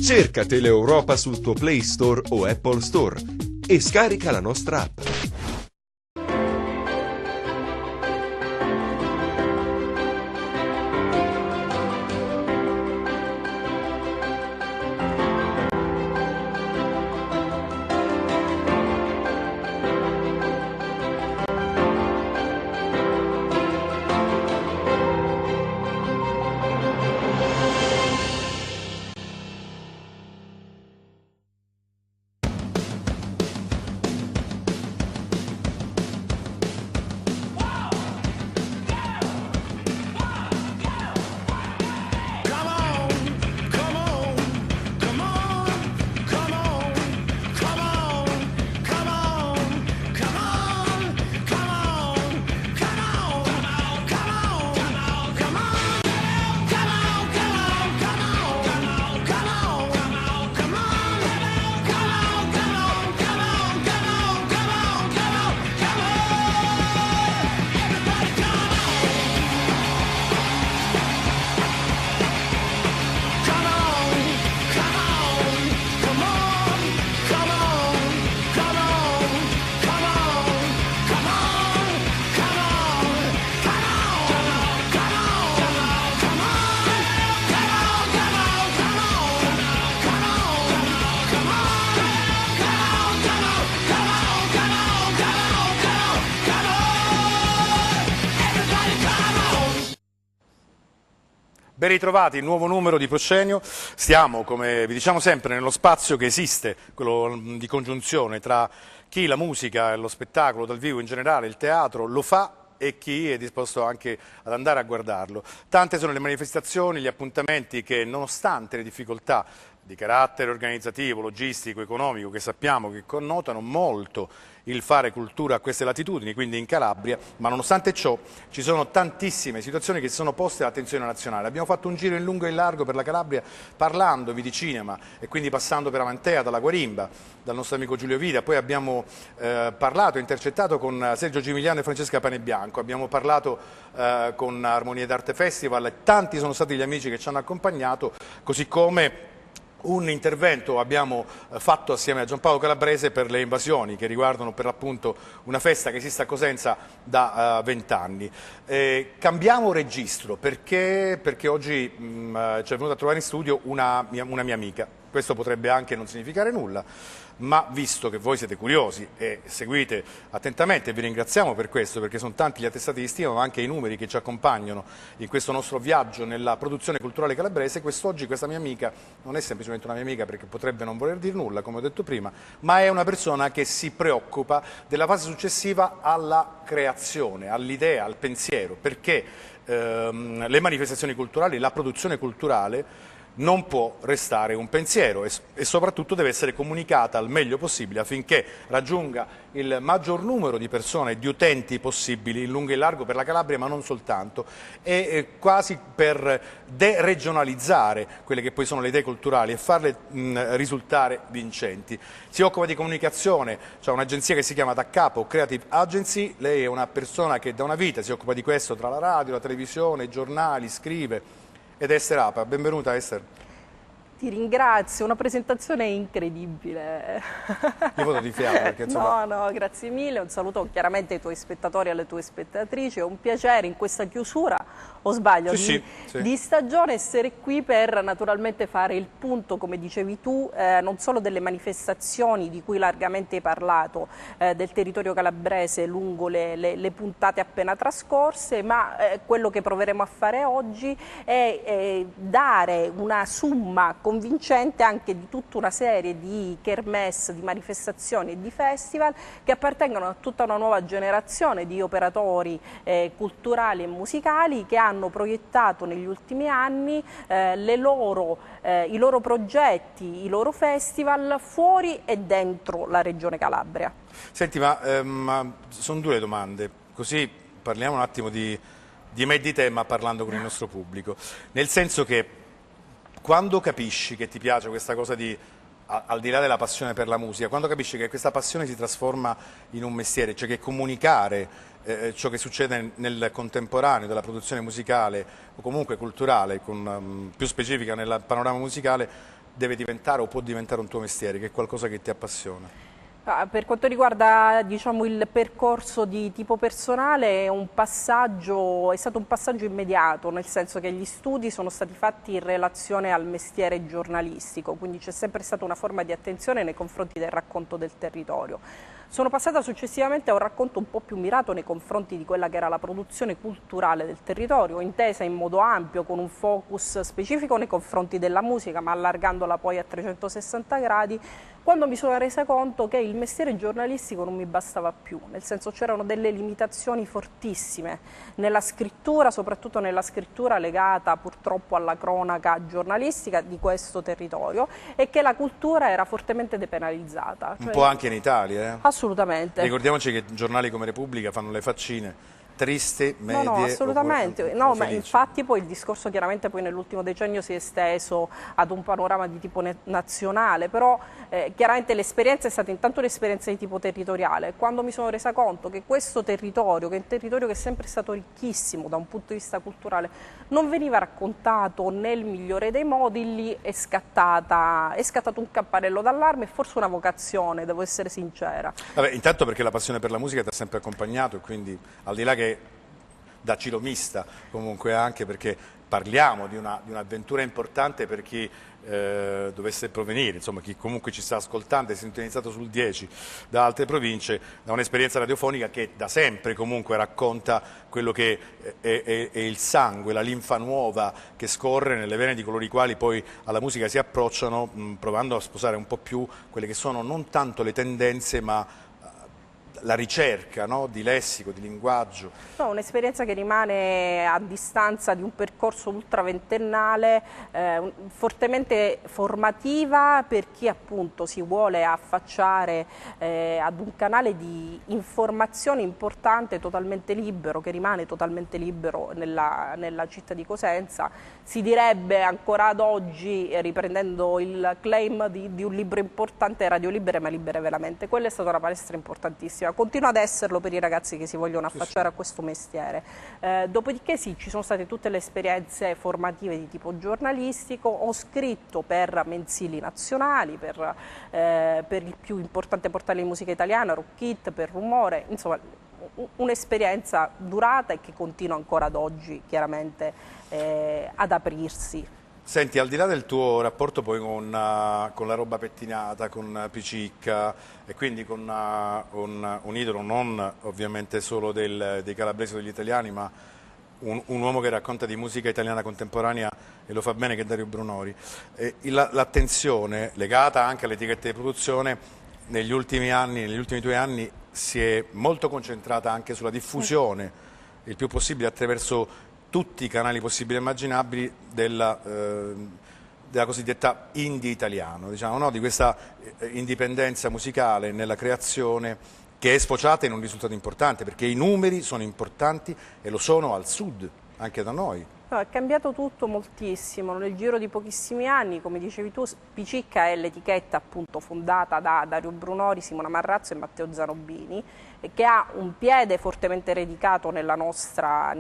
Cerca Teleeuropa sul tuo Play Store o Apple Store e scarica la nostra app. Ben ritrovati, il nuovo numero di Proscenio. Stiamo, come vi diciamo sempre, nello spazio che esiste, quello di congiunzione tra chi la musica e lo spettacolo dal vivo in generale, il teatro, lo fa e chi è disposto anche ad andare a guardarlo. Tante sono le manifestazioni, gli appuntamenti che, nonostante le difficoltà di carattere organizzativo, logistico, economico, che sappiamo che connotano molto il fare cultura a queste latitudini, quindi in Calabria, ma nonostante ciò ci sono tantissime situazioni che si sono poste all'attenzione nazionale. Abbiamo fatto un giro in lungo e in largo per la Calabria parlandovi di cinema e quindi passando per Amantea, dalla Guarimba, dal nostro amico Giulio Vida, poi abbiamo parlato, intercettato con Sergio Gimigliano e Francesca Panebianco, abbiamo parlato con Armonie d'Arte Festival e tanti sono stati gli amici che ci hanno accompagnato, così come un intervento abbiamo fatto assieme a Giampaolo Calabrese per le invasioni che riguardano per l'appunto una festa che esiste a Cosenza da 20 anni. Cambiamo registro perché oggi ci è venuta a trovare in studio una mia amica. Questo potrebbe anche non significare nulla, ma visto che voi siete curiosi e seguite attentamente, vi ringraziamo per questo, perché sono tanti gli attestati di stima, ma anche i numeri che ci accompagnano in questo nostro viaggio nella produzione culturale calabrese. Quest'oggi questa mia amica non è semplicemente una mia amica, perché potrebbe non voler dire nulla, come ho detto prima, ma è una persona che si preoccupa della fase successiva alla creazione, all'idea, al pensiero, perché le manifestazioni culturali, la produzione culturale non può restare un pensiero e soprattutto deve essere comunicata al meglio possibile affinché raggiunga il maggior numero di persone e di utenti possibili in lungo e largo per la Calabria, ma non soltanto, e quasi per deregionalizzare quelle che poi sono le idee culturali e farle risultare vincenti. Si occupa di comunicazione, c'è un'agenzia che si chiama Da Capo Creative Agency, lei è una persona che da una vita si occupa di questo tra la radio, la televisione, i giornali, scrive. Ed Esther Apa, benvenuta Esther. Ti ringrazio, una presentazione incredibile. Io vado di fiato perché insomma... No, grazie mille, un saluto chiaramente ai tuoi spettatori e alle tue spettatrici, è un piacere in questa chiusura, o sbaglio, sì. di stagione essere qui per naturalmente fare il punto, come dicevi tu, non solo delle manifestazioni di cui largamente hai parlato, del territorio calabrese lungo le puntate appena trascorse, ma quello che proveremo a fare oggi è dare una somma convincente anche di tutta una serie di kermesse, di manifestazioni e di festival che appartengono a tutta una nuova generazione di operatori culturali e musicali che hanno proiettato negli ultimi anni i loro progetti, i loro festival fuori e dentro la regione Calabria. Senti, ma sono due domande, così parliamo un attimo di me e di te, ma parlando con il nostro pubblico, nel senso che quando capisci che ti piace questa cosa al di là della passione per la musica, quando capisci che questa passione si trasforma in un mestiere, cioè che comunicare ciò che succede nel contemporaneo della produzione musicale o comunque culturale, più specifica nel panorama musicale, deve diventare o può diventare un tuo mestiere, che è qualcosa che ti appassiona? Per quanto riguarda, diciamo, il percorso di tipo personale, è stato un passaggio immediato, nel senso che gli studi sono stati fatti in relazione al mestiere giornalistico, quindi c'è sempre stata una forma di attenzione nei confronti del racconto del territorio. Sono passata successivamente a un racconto un po' più mirato nei confronti di quella che era la produzione culturale del territorio, intesa in modo ampio, con un focus specifico nei confronti della musica, ma allargandola poi a 360 gradi, quando mi sono resa conto che il mestiere giornalistico non mi bastava più, nel senso c'erano delle limitazioni fortissime nella scrittura, soprattutto nella scrittura legata purtroppo alla cronaca giornalistica di questo territorio, e che la cultura era fortemente depenalizzata. Un po' anche in Italia, Assolutamente. Ricordiamoci che giornali come Repubblica fanno le faccine triste, medie. No, assolutamente. No, ma infatti poi il discorso chiaramente poi nell'ultimo decennio si è esteso ad un panorama di tipo nazionale, però chiaramente l'esperienza è stata intanto un'esperienza di tipo territoriale. Quando mi sono resa conto che questo territorio, che è un territorio che è sempre stato ricchissimo da un punto di vista culturale, non veniva raccontato nel migliore dei modi, lì è scattato un campanello d'allarme e forse una vocazione, devo essere sincera. Vabbè, intanto perché la passione per la musica ti ha sempre accompagnato, e quindi al di là che da cilomista, comunque anche perché parliamo di un'avventura importante per chi dovesse provenire, insomma chi comunque ci sta ascoltando e sintonizzato sul 10 da altre province, da un'esperienza radiofonica che da sempre comunque racconta quello che è il sangue, la linfa nuova che scorre nelle vene di coloro i quali poi alla musica si approcciano, provando a sposare un po' più quelle che sono non tanto le tendenze ma la ricerca, no? Di lessico, di linguaggio. No, un'esperienza che rimane a distanza di un percorso ultraventennale, fortemente formativa per chi appunto si vuole affacciare ad un canale di informazione importante, totalmente libero, che rimane totalmente libero nella città di Cosenza. Si direbbe ancora ad oggi, riprendendo il claim di un libro importante, radio libere ma libere veramente. Quella è stata una palestra importantissima. Continua ad esserlo per i ragazzi che si vogliono affacciare a questo mestiere. Dopodiché sì, ci sono state tutte le esperienze formative di tipo giornalistico, ho scritto per mensili nazionali, per il più importante portale di musica italiana, Rockit, per Rumore, insomma un'esperienza durata e che continua ancora ad oggi chiaramente ad aprirsi. Senti, al di là del tuo rapporto poi con la roba pettinata, con Picicca e quindi con un idolo non ovviamente solo dei calabresi o degli italiani, ma un uomo che racconta di musica italiana contemporanea e lo fa bene, che è Dario Brunori, l'attenzione legata anche alle etichette di produzione negli ultimi 2 anni si è molto concentrata anche sulla diffusione il più possibile attraverso tutti i canali possibili e immaginabili della cosiddetta indie italiano, diciamo, no? Di questa indipendenza musicale nella creazione che è sfociata in un risultato importante, perché i numeri sono importanti e lo sono al sud, anche da noi. No, è cambiato tutto moltissimo, nel giro di pochissimi anni, come dicevi tu, Picicca è l'etichetta appunto fondata da Dario Brunori, Simona Marrazzo e Matteo Zanobbini, che ha un piede fortemente radicato nella nostra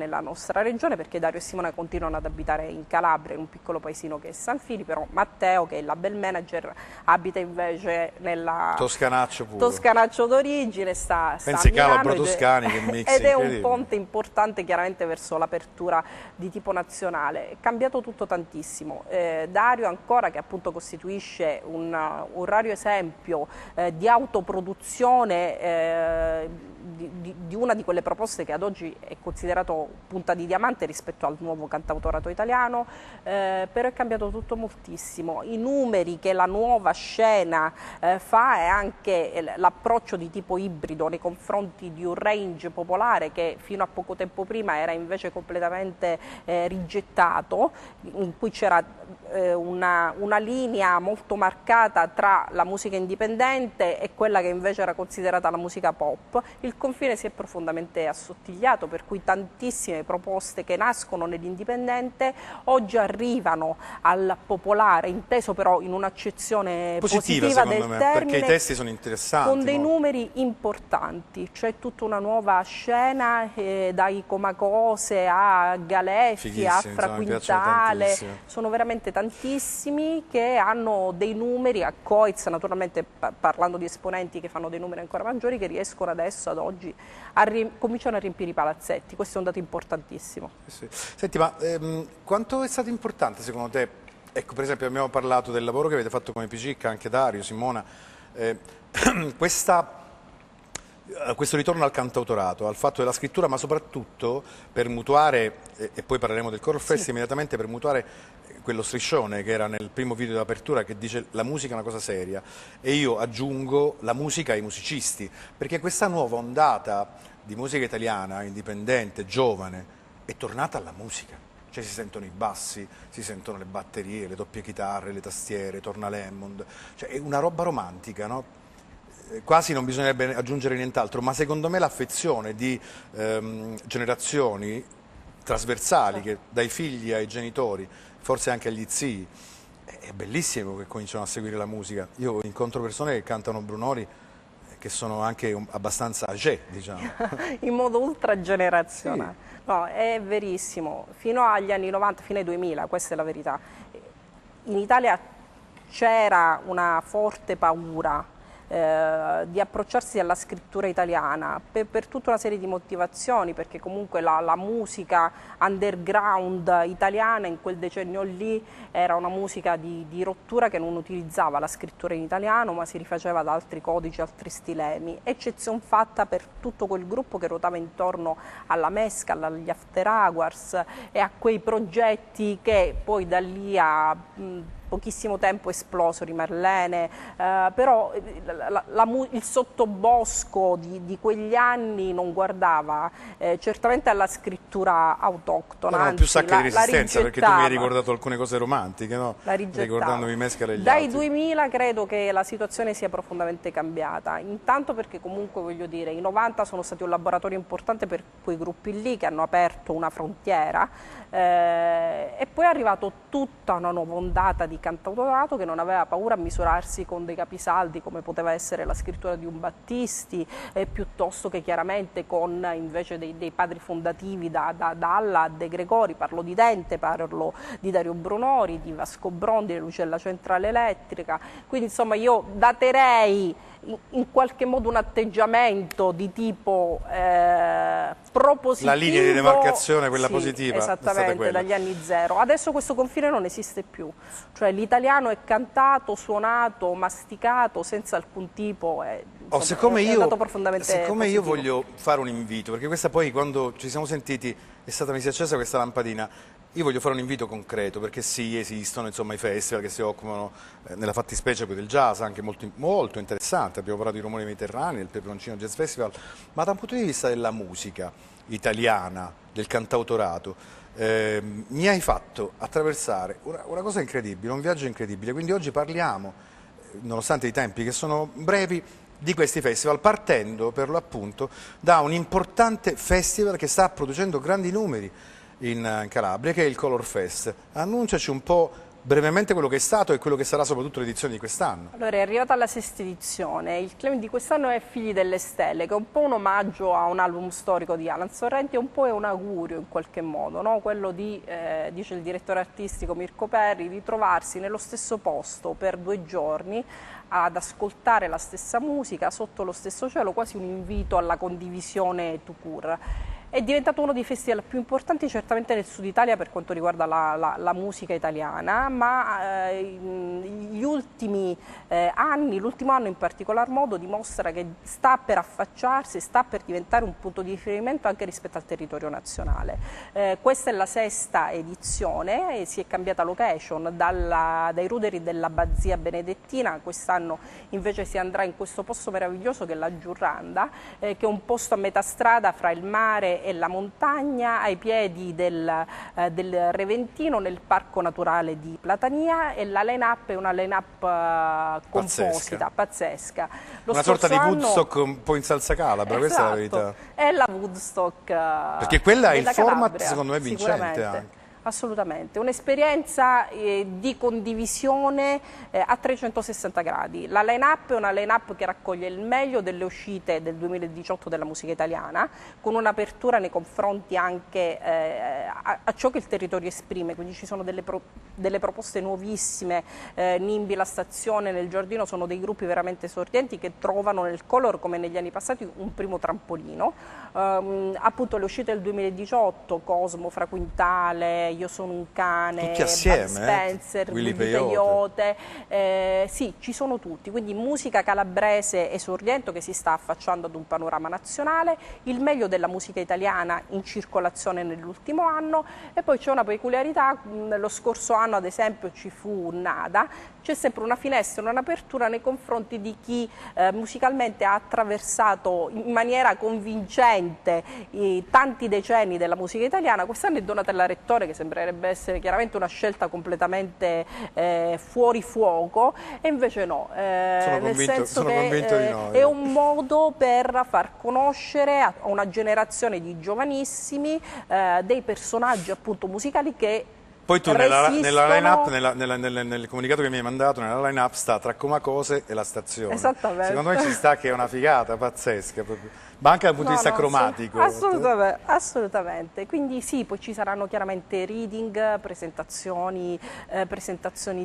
regione, perché Dario e Simona continuano ad abitare in Calabria, in un piccolo paesino che è San Fili, però Matteo, che è il label manager, abita invece nella Toscanaccio pure. Toscanaccio d'origine, sta Pensi a Milano Calabro-Toscani, che mix ed è un ponte importante chiaramente verso l'apertura di tipo nazionale. È cambiato tutto tantissimo. Dario ancora, che appunto costituisce un raro esempio di autoproduzione di una di quelle proposte che ad oggi è considerato punta di diamante rispetto al nuovo cantautorato italiano, però è cambiato tutto moltissimo. I numeri che la nuova scena fa e anche l'approccio di tipo ibrido nei confronti di un range popolare che fino a poco tempo prima era invece completamente rigettato, in cui c'era una linea molto marcata tra la musica indipendente e quella che invece era considerata la musica pop. Il confine si è profondamente assottigliato, per cui tantissime proposte che nascono nell'indipendente oggi arrivano al popolare, inteso però in un'accezione positiva del me, termine, perché i testi sono interessanti. con dei numeri importanti. C'è tutta una nuova scena, dai Comacose a Galeffi a Fra Quintale, sono veramente tantissimi che hanno dei numeri, a Coiz naturalmente, parlando di esponenti che fanno dei numeri ancora maggiori, che riescono adesso ad oggi cominciano a riempire i palazzetti. Questo è un dato importantissimo. Sì. Senti, ma quanto è stato importante secondo te? Ecco, per esempio abbiamo parlato del lavoro che avete fatto come PGIC, anche Dario, Simona, questo ritorno al cantautorato, al fatto della scrittura, ma soprattutto per mutuare, e poi parleremo del Color Fest immediatamente, per mutuare quello striscione che era nel primo video d'apertura che dice la musica è una cosa seria, e io aggiungo la musica ai musicisti, perché questa nuova ondata di musica italiana, indipendente, giovane, è tornata alla musica. Cioè si sentono i bassi, si sentono le batterie, le doppie chitarre, le tastiere, torna l'Hammond, cioè è una roba romantica, no? Quasi non bisognerebbe aggiungere nient'altro, ma secondo me l'affezione di generazioni trasversali, che dai figli ai genitori, forse anche agli zii, è bellissimo che cominciano a seguire la musica. Io incontro persone che cantano Brunori che sono anche abbastanza âgé, diciamo. In modo ultragenerazionale. Sì. No, è verissimo. Fino agli anni 90, fino ai 2000, questa è la verità. In Italia c'era una forte paura di approcciarsi alla scrittura italiana per tutta una serie di motivazioni, perché comunque la musica underground italiana in quel decennio lì era una musica di rottura che non utilizzava la scrittura in italiano, ma si rifaceva ad altri codici, altri stilemi, eccezion fatta per tutto quel gruppo che ruotava intorno alla Mescal, agli After Hours e a quei progetti che poi da lì a pochissimo tempo esplosero, i Marlene, però il sottobosco di quegli anni non guardava certamente alla scrittura autoctona, anzi, più sacche di resistenza, perché tu mi hai ricordato alcune cose romantiche, no? Ricordandomi Mescal e gli Dai altri. 2000 credo che la situazione sia profondamente cambiata, intanto perché comunque voglio dire i 90 sono stati un laboratorio importante per quei gruppi lì che hanno aperto una frontiera, e poi è arrivato tutta una nuova ondata di cantautorato che non aveva paura a misurarsi con dei capisaldi come poteva essere la scrittura di un Battisti, piuttosto che chiaramente con invece dei padri fondativi da Alla a De Gregori. Parlo di Dente, parlo di Dario Brunori, di Vasco Brondi, di Lucella Centrale Elettrica. Quindi insomma io daterei in qualche modo un atteggiamento di tipo propositivo. La linea di demarcazione, quella positiva, esattamente, dagli anni zero. Adesso questo confine non esiste più, cioè l'italiano è cantato, suonato, masticato senza alcun tipo, siccome io io voglio fare un invito, perché questa poi quando ci siamo sentiti è stata messa accesa questa lampadina. Io voglio fare un invito concreto, perché sì, esistono insomma i festival che si occupano nella fattispecie del jazz, anche molto, molto interessante. Abbiamo parlato di Romone Mediterraneo, del Peperoncino Jazz Festival, ma da un punto di vista della musica italiana, del cantautorato, mi hai fatto attraversare una cosa incredibile, un viaggio incredibile. Quindi oggi parliamo, nonostante i tempi che sono brevi, di questi festival, partendo per lo appunto da un importante festival che sta producendo grandi numeri in Calabria, che è il Color Fest. Annunciaci un po' brevemente quello che è stato e quello che sarà soprattutto l'edizione di quest'anno. Allora, è arrivata alla sesta edizione, il claim di quest'anno è Figli delle Stelle, che è un po' un omaggio a un album storico di Alan Sorrenti e un po' è un augurio in qualche modo, no? Quello di, dice il direttore artistico Mirko Perri, di trovarsi nello stesso posto per 2 giorni ad ascoltare la stessa musica sotto lo stesso cielo, quasi un invito alla condivisione tout court. È diventato uno dei festival più importanti certamente nel sud Italia per quanto riguarda la musica italiana, ma gli ultimi anni, l'ultimo anno in particolar modo, dimostra che sta per affacciarsi, sta per diventare un punto di riferimento anche rispetto al territorio nazionale. Questa è la sesta edizione e si è cambiata location dai ruderi dell'Abbazia Benedettina. Quest'anno invece si andrà in questo posto meraviglioso che è la Giurranda, che è un posto a metà strada fra il mare e la montagna ai piedi del Reventino nel Parco Naturale di Platania, e la line-up è una line-up composita, pazzesca. Una sorta di Woodstock un po' in salsa calabra, questa è la verità. È la Woodstock perché quella è il format, Calabria, secondo me, vincente anche. Assolutamente, un'esperienza di condivisione a 360 gradi. La line-up è una line-up che raccoglie il meglio delle uscite del 2018 della musica italiana, con un'apertura nei confronti anche a ciò che il territorio esprime, quindi ci sono delle proposte nuovissime, Nimbi, La Stazione, Nel Giardino sono dei gruppi veramente sorgenti che trovano nel Color, come negli anni passati, un primo trampolino. Appunto le uscite del 2018, Cosmo, Fra Quintale, Io sono un cane, tutti assieme, Bud Spencer, Willy Peyote, sì, ci sono tutti, quindi musica calabrese esordiente che si sta affacciando ad un panorama nazionale, il meglio della musica italiana in circolazione nell'ultimo anno. E poi c'è una peculiarità: lo scorso anno ad esempio ci fu Nada, c'è sempre una finestra, un'apertura nei confronti di chi musicalmente ha attraversato in maniera convincente tanti decenni della musica italiana. Quest'anno è Donatella Rettore, che sembrerebbe essere chiaramente una scelta completamente fuori fuoco, e invece no, nel senso che è un modo per far conoscere a una generazione di giovanissimi dei personaggi appunto musicali che poi tu nella line-up, nel comunicato che mi hai mandato, nella line-up sta Tra Comacose e La Stazione. Esattamente. Secondo me ci sta, che è una figata pazzesca, proprio. Ma anche dal punto di vista cromatico. Sì, assolutamente. Quindi sì, poi ci saranno chiaramente reading, presentazioni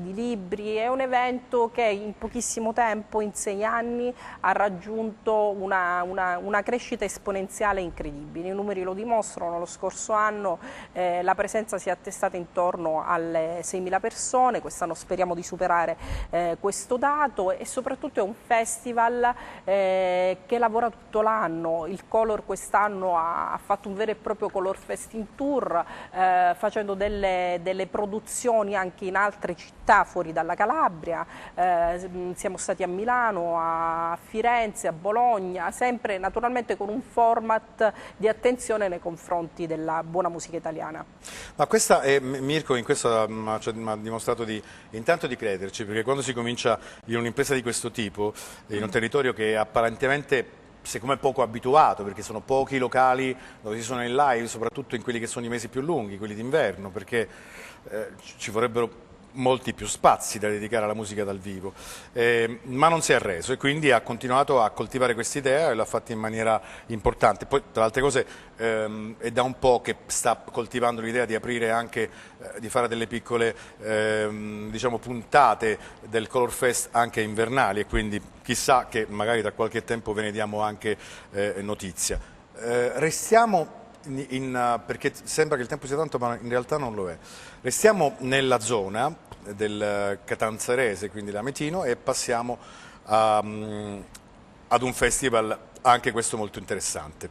di libri. È un evento che in pochissimo tempo, in 6 anni, ha raggiunto una crescita esponenziale incredibile. I numeri lo dimostrano. Lo scorso anno la presenza si è attestata intorno alle 6.000 persone, quest'anno speriamo di superare questo dato, e soprattutto è un festival che lavora tutto l'anno. Il Color quest'anno ha fatto un vero e proprio Color Festing Tour, facendo delle produzioni anche in altre città fuori dalla Calabria. Siamo stati a Milano, a Firenze, a Bologna, sempre naturalmente con un format di attenzione nei confronti della buona musica italiana. Ma questa è, Mirko in questo mi ha dimostrato intanto di crederci, perché quando si comincia in un'impresa di questo tipo, in un territorio che apparentemente siccome è poco abituato, perché sono pochi i locali dove si suona in live, soprattutto in quelli che sono i mesi più lunghi, quelli d'inverno, perché ci vorrebbero molti più spazi da dedicare alla musica dal vivo, ma non si è arreso e quindi ha continuato a coltivare quest'idea e l'ha fatta in maniera importante. Poi, tra le altre cose, è da un po' che sta coltivando l'idea di aprire anche, di fare delle piccole diciamo puntate del Color Fest anche invernali, e quindi chissà che magari da qualche tempo ve ne diamo anche notizia. Restiamo perché sembra che il tempo sia tanto, ma in realtà non lo è. Restiamo nella zona del Catanzarese, quindi l'Ametino, e passiamo ad un festival anche questo molto interessante,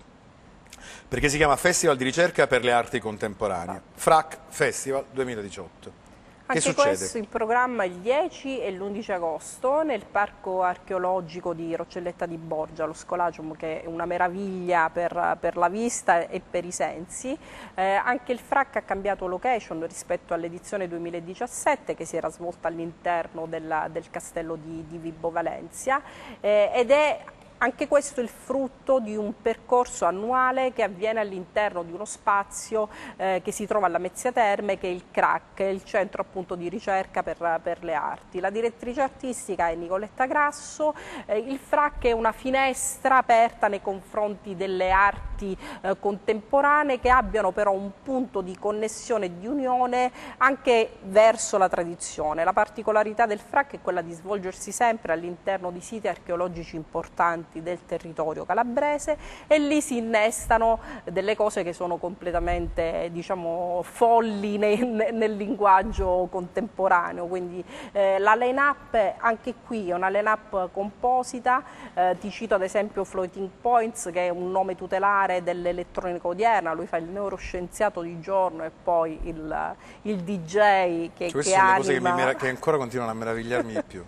perché si chiama Festival di ricerca per le arti contemporanee, FRAC Festival 2018. Anche questo in programma il 10 e l'11 agosto nel Parco Archeologico di Roccelletta di Borgia, lo Scolagium, che è una meraviglia per la vista e per i sensi. Anche il FRAC ha cambiato location rispetto all'edizione 2017, che si era svolta all'interno del castello di Vibo Valentia, ed è anche questo il frutto di un percorso annuale che avviene all'interno di uno spazio che si trova alla Mezzia Terme, che è il CRAC, il centro appunto di ricerca per le arti. La direttrice artistica è Nicoletta Grasso. Il FRAC è una finestra aperta nei confronti delle arti contemporanee, che abbiano però un punto di connessione e di unione anche verso la tradizione. La particolarità del FRAC è quella di svolgersi sempre all'interno di siti archeologici importanti del territorio calabrese, e lì si innestano delle cose che sono completamente, diciamo, folli nel linguaggio contemporaneo. Quindi la line-up anche qui è una line-up composita. Ti cito ad esempio Floating Points, che è un nome tutelare dell'elettronica odierna. Lui fa il neuroscienziato di giorno e poi il DJ che queste sono le cose che ancora continuano a meravigliarmi di più.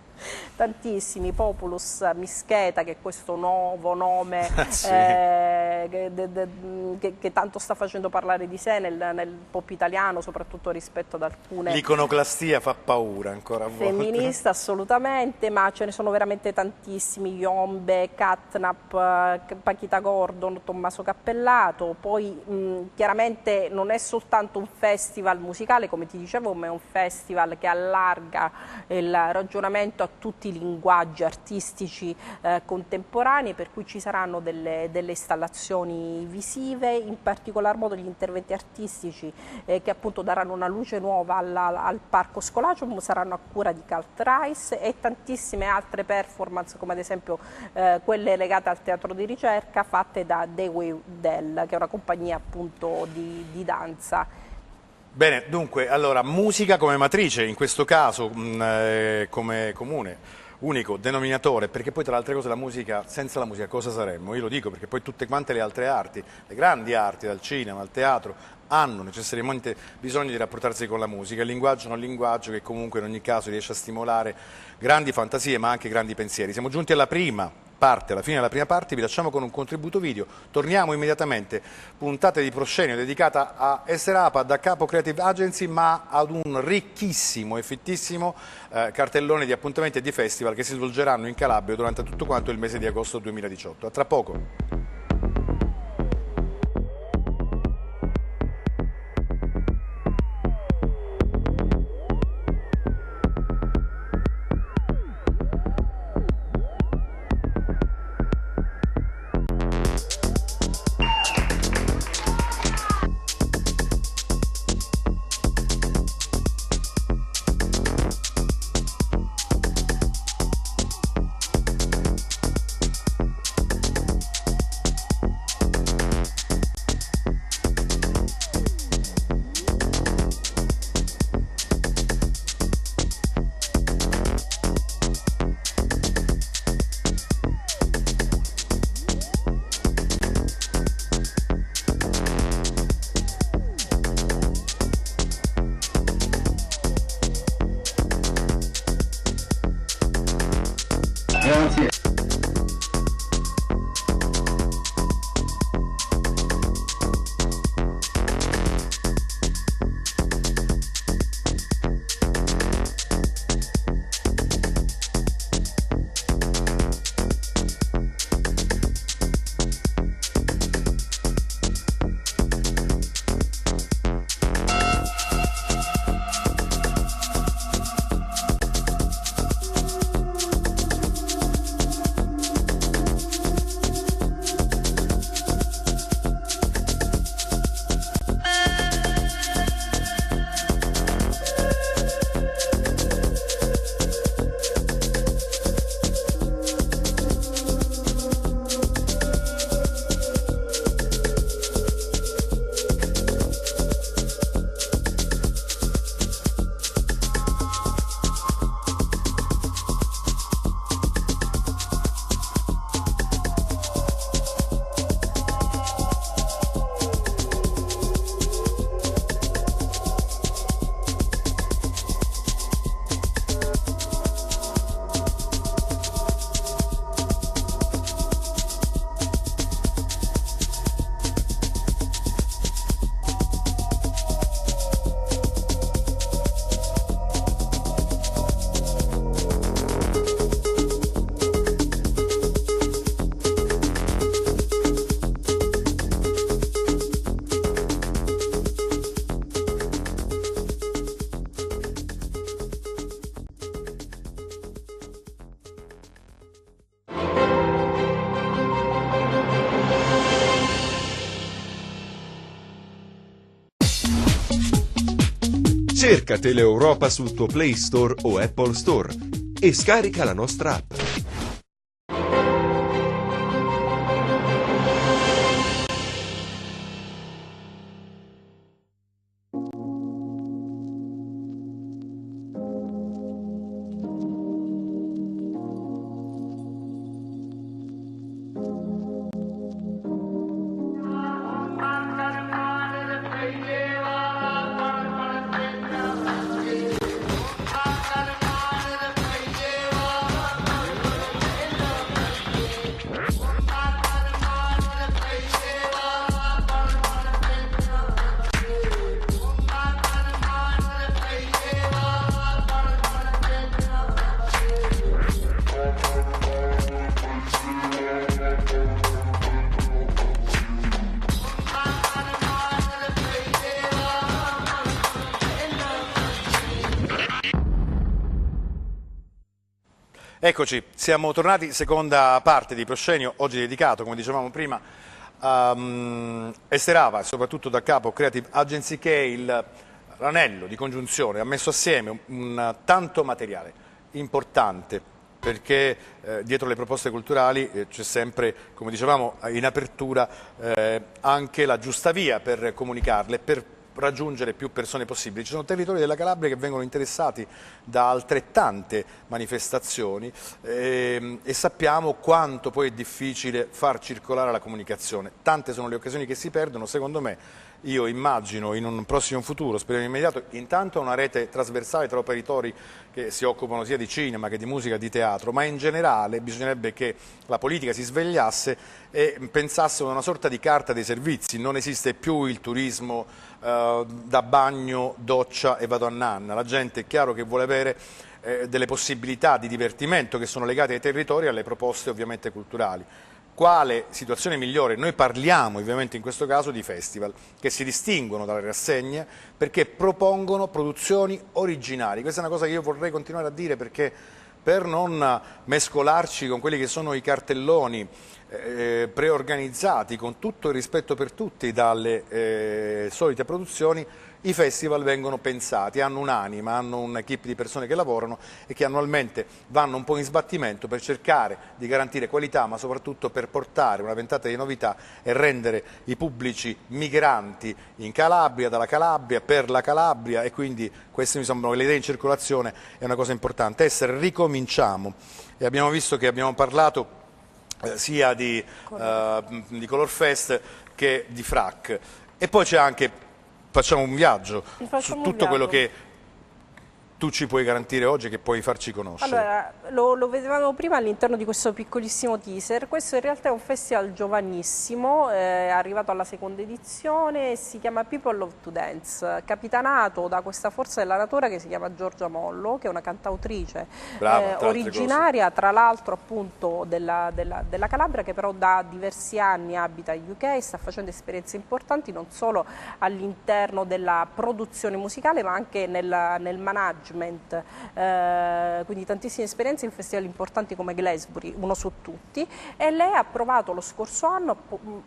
Tantissimi, Populus Mischeta, che è questo nuovo nome sì. che tanto sta facendo parlare di sé nel pop italiano, soprattutto rispetto ad alcune... L'iconoclastia fa paura ancora a volte. Femminista assolutamente, ma ce ne sono veramente tantissimi: Iombe, Catnap, Paquita Gordon, Tommaso Cappellato. Poi chiaramente non è soltanto un festival musicale, come ti dicevo, ma è un festival che allarga il ragionamento a tutti i linguaggi artistici contemporanei, per cui ci saranno delle installazioni visive, in particolar modo gli interventi artistici che appunto daranno una luce nuova al Parco Scolacium saranno a cura di Cult Rice, e tantissime altre performance, come ad esempio quelle legate al teatro di ricerca, fatte da Dewey Dell, che è una compagnia appunto di danza. Bene, dunque, allora, musica come matrice, in questo caso come comune, unico denominatore, perché poi tra le altre cose la musica, senza la musica cosa saremmo? Io lo dico perché poi tutte quante le altre arti, le grandi arti, dal cinema al teatro, hanno necessariamente bisogno di rapportarsi con la musica. Il linguaggio è un linguaggio che comunque in ogni caso riesce a stimolare grandi fantasie ma anche grandi pensieri. Siamo giunti alla fine della prima parte, vi lasciamo con un contributo video, torniamo immediatamente, puntata di proscenio dedicata a Esterapa da Capo Creative Agency, ma ad un ricchissimo e fittissimo cartellone di appuntamenti e di festival che si svolgeranno in Calabria durante tutto quanto il mese di agosto 2018. A tra poco. Grazie. Cerca Teleeuropa sul tuo Play Store o Apple Store e scarica la nostra app. Eccoci, siamo tornati, seconda parte di Proscenio, oggi dedicato, come dicevamo prima, a Esterava e soprattutto da capo Creative Agency, che è l'anello di congiunzione, ha messo assieme tanto materiale importante, perché dietro le proposte culturali c'è sempre, come dicevamo in apertura, anche la giusta via per comunicarle, per raggiungere più persone possibili. Ci sono territori della Calabria che vengono interessati da altrettante manifestazioni e sappiamo quanto poi è difficile far circolare la comunicazione. Tante sono le occasioni che si perdono, secondo me. Io immagino in un prossimo futuro, speriamo immediato, intanto una rete trasversale tra operatori che si occupano sia di cinema che di musica e di teatro, ma in generale bisognerebbe che la politica si svegliasse e pensasse a una sorta di carta dei servizi. Non esiste più il turismo da bagno, doccia e vado a nanna. La gente è chiaro che vuole avere delle possibilità di divertimento che sono legate ai territori e alle proposte ovviamente culturali. Quale situazione migliore? Noi parliamo ovviamente in questo caso di festival che si distinguono dalle rassegne perché propongono produzioni originali. Questa è una cosa che io vorrei continuare a dire, perché per non mescolarci con quelli che sono i cartelloni preorganizzati, con tutto il rispetto per tutti, dalle solite produzioni, i festival vengono pensati, hanno un'anima, hanno un'equipe di persone che lavorano e che annualmente vanno un po' in sbattimento per cercare di garantire qualità, ma soprattutto per portare una ventata di novità e rendere i pubblici migranti in Calabria, dalla Calabria, per la Calabria, e quindi queste mi sembrano che le idee in circolazione è una cosa importante. Ricominciamo, e abbiamo visto che abbiamo parlato sia di Color Fest che di FRAC, e poi c'è anche, facciamo un viaggio su tutto quello che tu ci puoi garantire oggi e che puoi farci conoscere. Allora, lo vedevamo prima all'interno di questo piccolissimo teaser. Questo in realtà è un festival giovanissimo, è arrivato alla seconda edizione e si chiama People Love to Dance, capitanato da questa forza della natura che si chiama Giorgia Mollo, che è una cantautrice originaria, tra l'altro appunto della Calabria, che però da diversi anni abita in UK, sta facendo esperienze importanti non solo all'interno della produzione musicale ma anche nel management. Quindi tantissime esperienze in festival importanti come Glastonbury, uno su tutti, e lei ha provato lo scorso anno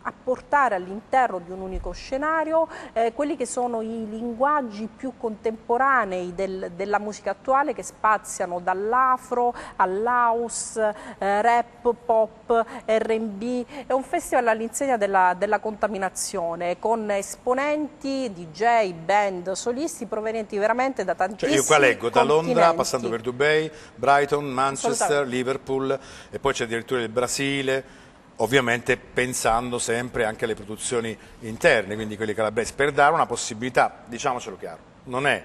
a portare all'interno di un unico scenario quelli che sono i linguaggi più contemporanei della musica attuale, che spaziano dall'afro all'house, rap, pop, R&B. È un festival all'insegna della contaminazione, con esponenti, DJ, band, solisti provenienti veramente da tantissimi da Londra, passando per Dubai, Brighton, Manchester, Liverpool, e poi c'è addirittura il Brasile, ovviamente pensando sempre anche alle produzioni interne, quindi quelle calabresi, per dare una possibilità, diciamocelo chiaro, non è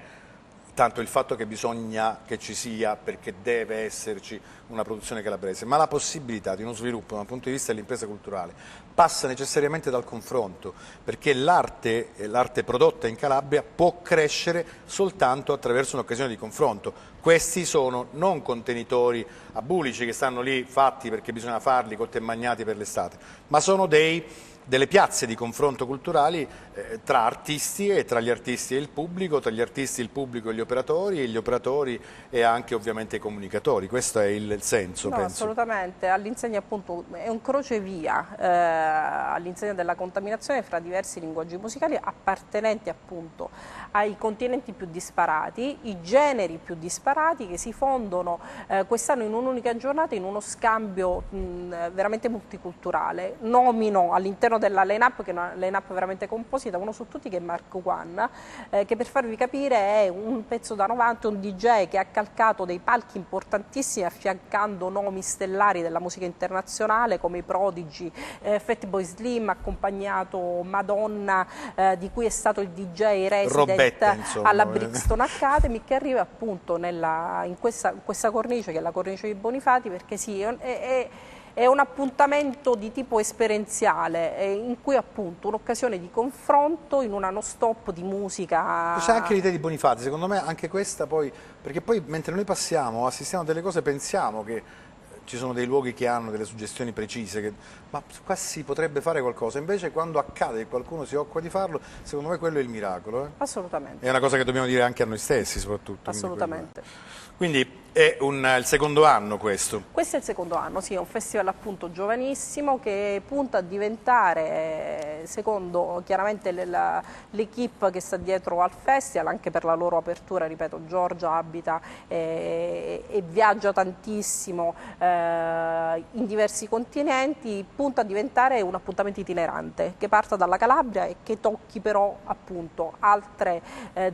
tanto il fatto che bisogna che ci sia, perché deve esserci una produzione calabrese, ma la possibilità di uno sviluppo dal punto di vista dell'impresa culturale passa necessariamente dal confronto, perché l'arte prodotta in Calabria può crescere soltanto attraverso un'occasione di confronto. Questi sono non contenitori abulici che stanno lì fatti perché bisogna farli cotti e magnati per l'estate, ma sono delle piazze di confronto culturali tra artisti e tra gli artisti e il pubblico, tra gli artisti, il pubblico e gli operatori e anche ovviamente i comunicatori. Questo è il senso, no, penso. Assolutamente, all'insegna appunto è un crocevia, all'insegna della contaminazione fra diversi linguaggi musicali appartenenti appunto ai continenti più disparati, i generi più disparati, che si fondono quest'anno in un'unica giornata in uno scambio veramente multiculturale. Nomino all'interno della line-up, che è una line-up veramente composita, uno su tutti, che è Marco One, che per farvi capire è un pezzo da 90, un DJ che ha calcato dei palchi importantissimi affiancando nomi stellari della musica internazionale come i Prodigy, Fatboy Slim, accompagnato Madonna, di cui è stato il DJ resident alla Brixton Academy, che arriva appunto in questa cornice, che è la cornice di Bonifati, perché sì, è un appuntamento di tipo esperienziale, in cui appunto un'occasione di confronto in una non stop di musica. C'è anche l'idea di Bonifati, secondo me anche questa poi, perché poi mentre noi passiamo, assistiamo a delle cose, pensiamo che ci sono dei luoghi che hanno delle suggestioni precise, ma qua si potrebbe fare qualcosa, invece quando accade che qualcuno si occupa di farlo, secondo me quello è il miracolo. Assolutamente. È una cosa che dobbiamo dire anche a noi stessi soprattutto. Assolutamente. Quindi è il secondo anno questo. Questo è il secondo anno, sì, è un festival appunto giovanissimo che punta a diventare, secondo chiaramente l'equipe che sta dietro al festival, anche per la loro apertura, ripeto, Giorgia abita e viaggia tantissimo in diversi continenti, punta a diventare un appuntamento itinerante che parta dalla Calabria e che tocchi però appunto altre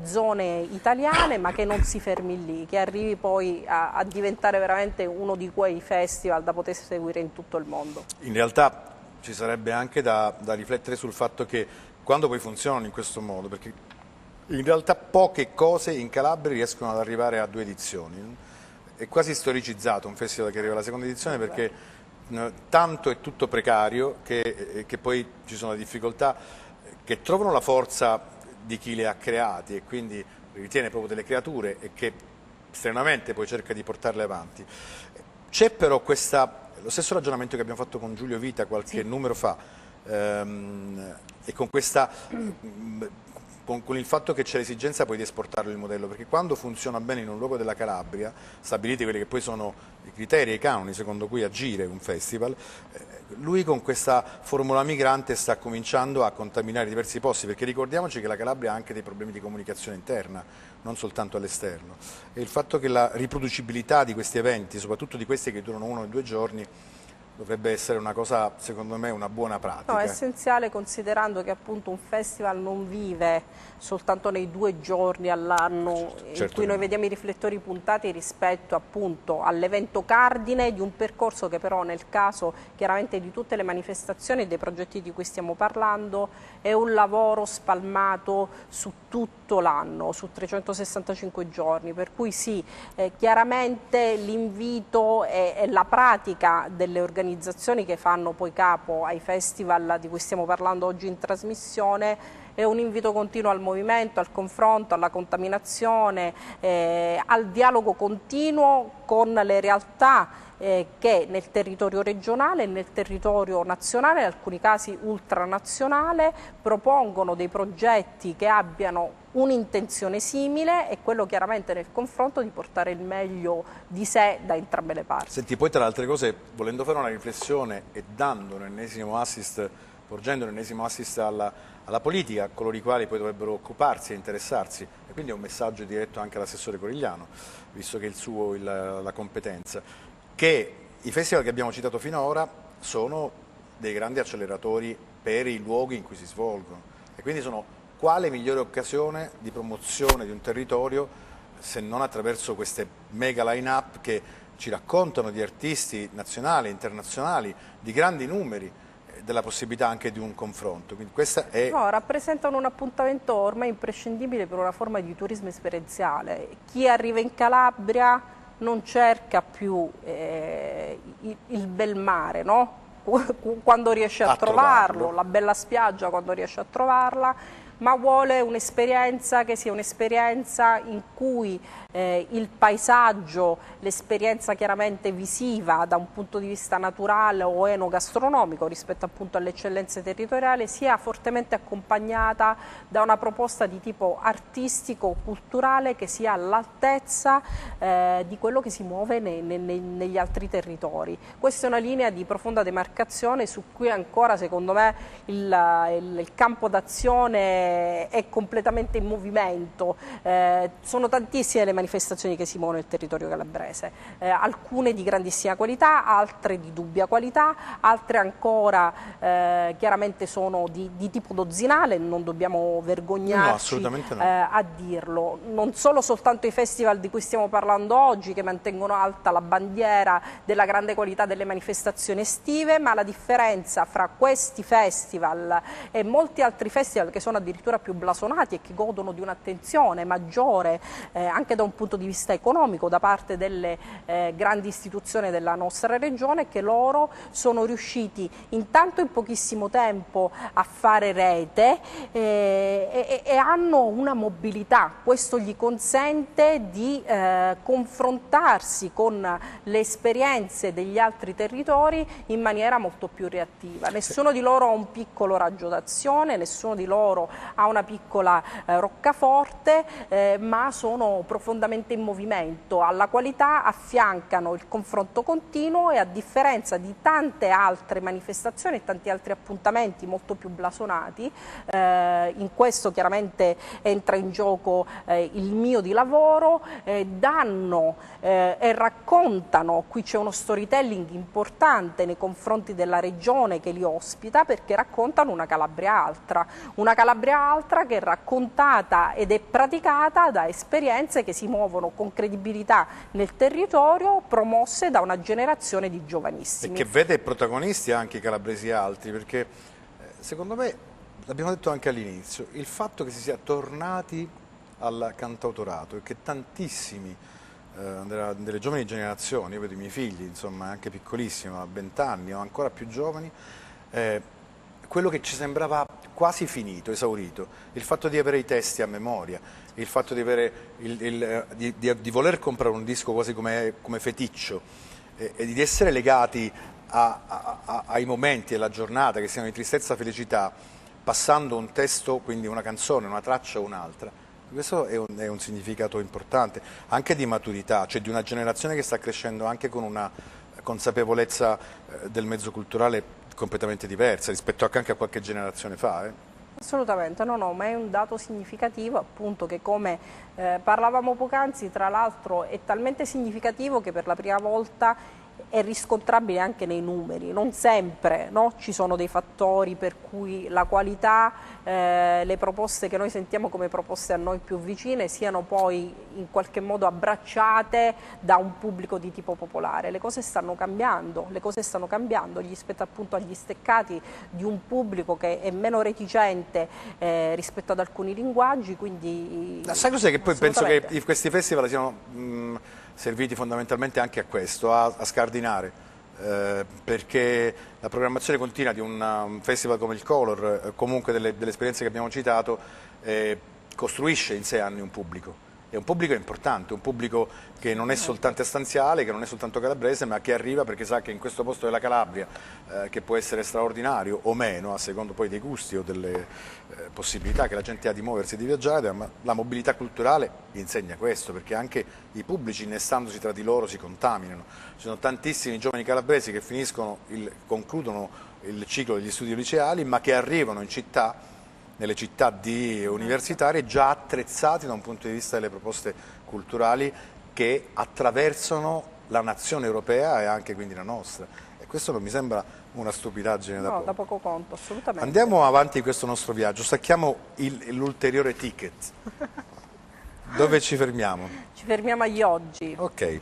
zone italiane, ma che non si fermi lì, che arrivi poi a diventare veramente uno di quei festival da poter seguire in tutto il mondo. In realtà ci sarebbe anche da riflettere sul fatto che quando poi funzionano in questo modo, perché in realtà poche cose in Calabria riescono ad arrivare a 2 edizioni, è quasi storicizzato un festival che arriva alla seconda edizione perché tanto è tutto precario che poi ci sono difficoltà che trovano la forza di chi le ha creati e quindi ritiene proprio delle creature e che esternamente poi cerca di portarle avanti. C'è però lo stesso ragionamento che abbiamo fatto con Giulio Vita qualche numero fa e con il fatto che c'è l'esigenza poi di esportarlo il modello, perché quando funziona bene in un luogo della Calabria, stabiliti quelli che poi sono i criteri e i canoni secondo cui agire un festival, lui con questa formula migrante sta cominciando a contaminare diversi posti, perché ricordiamoci che la Calabria ha anche dei problemi di comunicazione interna, non soltanto all'esterno, e il fatto che la riproducibilità di questi eventi, soprattutto di questi che durano 1 o 2 giorni, dovrebbe essere una cosa, secondo me, una buona pratica. No, è essenziale, considerando che appunto un festival non vive soltanto nei 2 giorni all'anno in cui noi vediamo i riflettori puntati rispetto appunto all'evento cardine di un percorso che però nel caso chiaramente di tutte le manifestazioni e dei progetti di cui stiamo parlando è un lavoro spalmato su tutto l'anno, su 365 giorni, per cui sì, chiaramente l'invito e la pratica delle organizzazioni che fanno poi capo ai festival di cui stiamo parlando oggi in trasmissione è un invito continuo al movimento, al confronto, alla contaminazione, al dialogo continuo con le realtà che nel territorio regionale e nel territorio nazionale, in alcuni casi ultranazionale, propongono dei progetti che abbiano un'intenzione simile e quello chiaramente nel confronto di portare il meglio di sé da entrambe le parti. Senti, poi tra le altre cose, volendo fare una riflessione e dando un ennesimo assist, porgendo un ennesimo assist alla politica, a coloro i quali poi dovrebbero occuparsi e interessarsi, e quindi è un messaggio diretto anche all'assessore Corigliano, visto che è il suo la competenza, che i festival che abbiamo citato finora sono dei grandi acceleratori per i luoghi in cui si svolgono e quindi sono quale migliore occasione di promozione di un territorio se non attraverso queste mega line-up che ci raccontano di artisti nazionali e internazionali di grandi numeri, della possibilità anche di un confronto. Quindi questa è... No, rappresentano un appuntamento ormai imprescindibile per una forma di turismo esperienziale. Chi arriva in Calabria non cerca più il bel mare, no? Quando riesce a trovarlo, la bella spiaggia quando riesce a trovarla, ma vuole un'esperienza che sia un'esperienza in cui il paesaggio, l'esperienza chiaramente visiva da un punto di vista naturale o enogastronomico rispetto appunto alle eccellenze territoriali sia fortemente accompagnata da una proposta di tipo artistico, culturale che sia all'altezza di quello che si muove negli altri territori. Questa è una linea di profonda demarcazione su cui ancora secondo me il campo d'azione è completamente in movimento. Sono tantissime le manifestazioni che si muovono nel territorio calabrese, alcune di grandissima qualità, altre di dubbia qualità, altre ancora chiaramente sono di tipo dozzinale, non dobbiamo vergognarci a dirlo. Non solo soltanto i festival di cui stiamo parlando oggi che mantengono alta la bandiera della grande qualità delle manifestazioni estive, ma la differenza fra questi festival e molti altri festival che sono addirittura addirittura più blasonati e che godono di un'attenzione maggiore anche da un punto di vista economico da parte delle grandi istituzioni della nostra regione, che loro sono riusciti intanto in pochissimo tempo a fare rete e hanno una mobilità. Questo gli consente di confrontarsi con le esperienze degli altri territori in maniera molto più reattiva. Nessuno di loro ha un piccolo raggio d'azione, nessuno di loro ha una piccola roccaforte, ma sono profondamente in movimento. Alla qualità affiancano il confronto continuo e, a differenza di tante altre manifestazioni e tanti altri appuntamenti molto più blasonati, in questo chiaramente entra in gioco il mio di lavoro, danno e raccontano, qui c'è uno storytelling importante nei confronti della regione che li ospita, perché raccontano una Calabria altra che è raccontata ed è praticata da esperienze che si muovono con credibilità nel territorio, promosse da una generazione di giovanissimi. E che vede protagonisti anche i calabresi altri, perché secondo me, l'abbiamo detto anche all'inizio, il fatto che si sia tornati al cantautorato e che tantissimi delle giovani generazioni, io vedo i miei figli, insomma, anche piccolissimi, a 20 anni o ancora più giovani, quello che ci sembrava quasi finito, esaurito, il fatto di avere i testi a memoria, il fatto di avere di voler comprare un disco quasi come feticcio e di essere legati ai momenti della giornata, che siano di tristezza, felicità, passando un testo, quindi una canzone, una traccia o un'altra. Questo è un significato importante, anche di maturità, cioè di una generazione che sta crescendo anche con una consapevolezza del mezzo culturale completamente diversa rispetto anche a qualche generazione fa. Assolutamente, no, ma è un dato significativo, appunto, che come parlavamo poc'anzi, tra l'altro è talmente significativo che per la prima volta è riscontrabile anche nei numeri. Non sempre, no? Ci sono dei fattori per cui la qualità, le proposte che noi sentiamo come proposte a noi più vicine siano poi in qualche modo abbracciate da un pubblico di tipo popolare. Le cose stanno cambiando, rispetto appunto agli steccati di un pubblico che è meno reticente rispetto ad alcuni linguaggi, quindi... Sai cos'è, che poi penso che questi festival siano serviti fondamentalmente anche a questo, a scardinare, perché la programmazione continua di un festival come il Color, comunque delle esperienze che abbiamo citato, costruisce in 6 anni un pubblico. È un pubblico importante, un pubblico che non è soltanto stanziale, che non è soltanto calabrese, ma che arriva perché sa che in questo posto della Calabria, che può essere straordinario o meno, a secondo poi dei gusti o delle possibilità che la gente ha di muoversi e di viaggiare, ma la mobilità culturale gli insegna questo, perché anche i pubblici, innestandosi tra di loro, si contaminano. Ci sono tantissimi giovani calabresi che concludono il ciclo degli studi liceali, ma che arrivano in città, nelle città universitarie, già attrezzati da un punto di vista delle proposte culturali che attraversano la nazione europea e anche quindi la nostra. E questo non mi sembra una stupidaggine da poco. No, da poco conto, assolutamente. Andiamo avanti in questo nostro viaggio, stacchiamo l'ulteriore ticket. Dove ci fermiamo? Ci fermiamo agli oggi. Ok.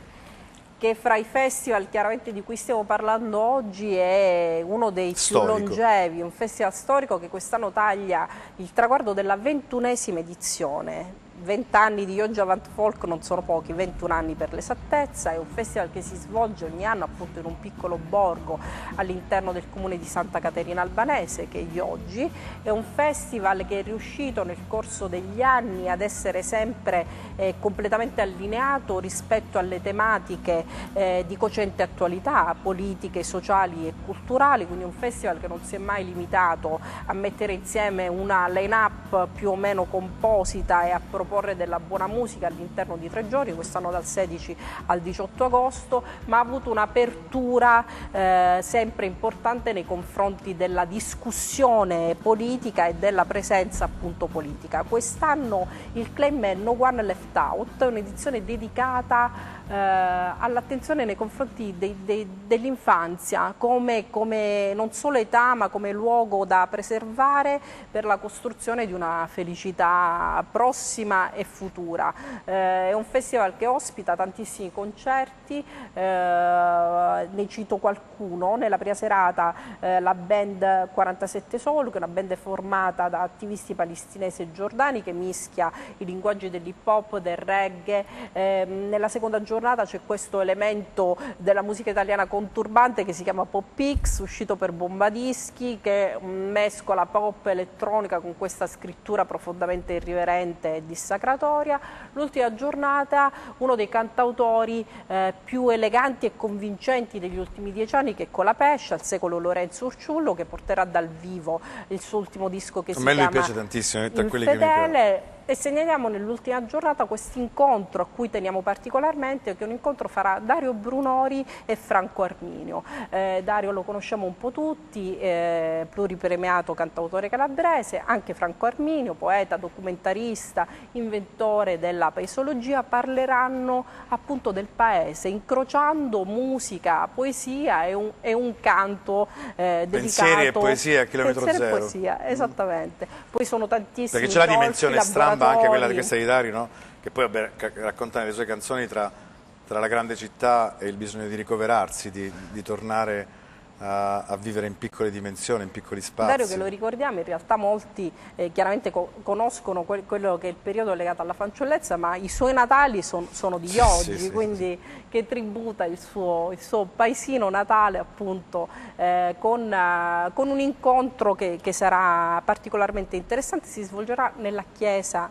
Che fra i festival chiaramente di cui stiamo parlando oggi è uno dei più longevi, un festival storico che quest'anno taglia il traguardo della 21esima edizione. 20 anni di Iogia Avant Folk non sono pochi, 21 anni per l'esattezza. È un festival che si svolge ogni anno appunto in un piccolo borgo all'interno del comune di Santa Caterina Albanese, che è Ioggi. È un festival che è riuscito nel corso degli anni ad essere sempre completamente allineato rispetto alle tematiche di cocente attualità, politiche, sociali e culturali, quindi un festival che non si è mai limitato a mettere insieme una line-up più o meno composita e a proporre della buona musica all'interno di 3 giorni, quest'anno dal 16 al 18 agosto, ma ha avuto un'apertura sempre importante nei confronti della discussione politica e della presenza appunto politica. Quest'anno il claim è No One Left Out, un'edizione dedicata all'attenzione nei confronti dell'infanzia come non solo età ma come luogo da preservare per la costruzione di una felicità prossima presentissima e futura. È un festival che ospita tantissimi concerti, ne cito qualcuno. Nella prima serata la band 47 Soul, che è una band formata da attivisti palestinesi e giordani che mischia i linguaggi dell'hip hop, del reggae. Nella seconda giornata c'è questo elemento della musica italiana conturbante che si chiama Pop X, uscito per Bombadischi, che mescola pop elettronica con questa scrittura profondamente irriverente e dissacratoria. L'ultima giornata uno dei cantautori più eleganti e convincenti degli ultimi 10 anni, che è Colapesce, al secolo Lorenzo Urciullo, che porterà dal vivo il suo ultimo disco che si chiama mi piace tantissimo, è tra quelli che mi Infedele. E segnaliamo nell'ultima giornata questo incontro a cui teniamo particolarmente, che è un incontro fra Dario Brunori e Franco Arminio. Dario lo conosciamo un po' tutti, pluripremiato cantautore calabrese, anche Franco Arminio, poeta, documentarista, inventore della paesologia, parleranno appunto del paese, incrociando musica, poesia e un canto dedicato. Pensieri e poesia a chilometro Pensieri zero. e poesia, esattamente. Poi sono tantissimi Perché c'è la dimensione stramba anche quella di laboratori. questa di Dario, no? Che poi vabbè, racconta nelle sue canzoni tra la grande città e il bisogno di ricoverarsi, di tornare a vivere in piccole dimensioni, in piccoli spazi. Dario, che lo ricordiamo, in realtà molti chiaramente conoscono quello che è il periodo legato alla fanciullezza, ma i suoi natali sono di oggi, sì, quindi che tributa il suo paesino natale appunto con un incontro che sarà particolarmente interessante. Si svolgerà nella chiesa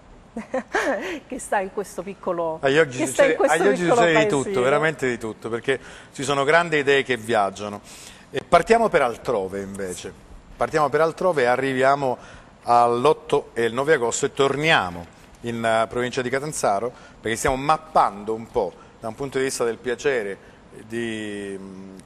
che sta in questo piccolo agli oggi succede di tutto, paesino. veramente di tutto, perché ci sono grandi idee che viaggiano. E partiamo per altrove invece, partiamo per altrove e arriviamo all'8 e il 9 agosto e torniamo in provincia di Catanzaro, perché stiamo mappando un po' da un punto di vista del piacere di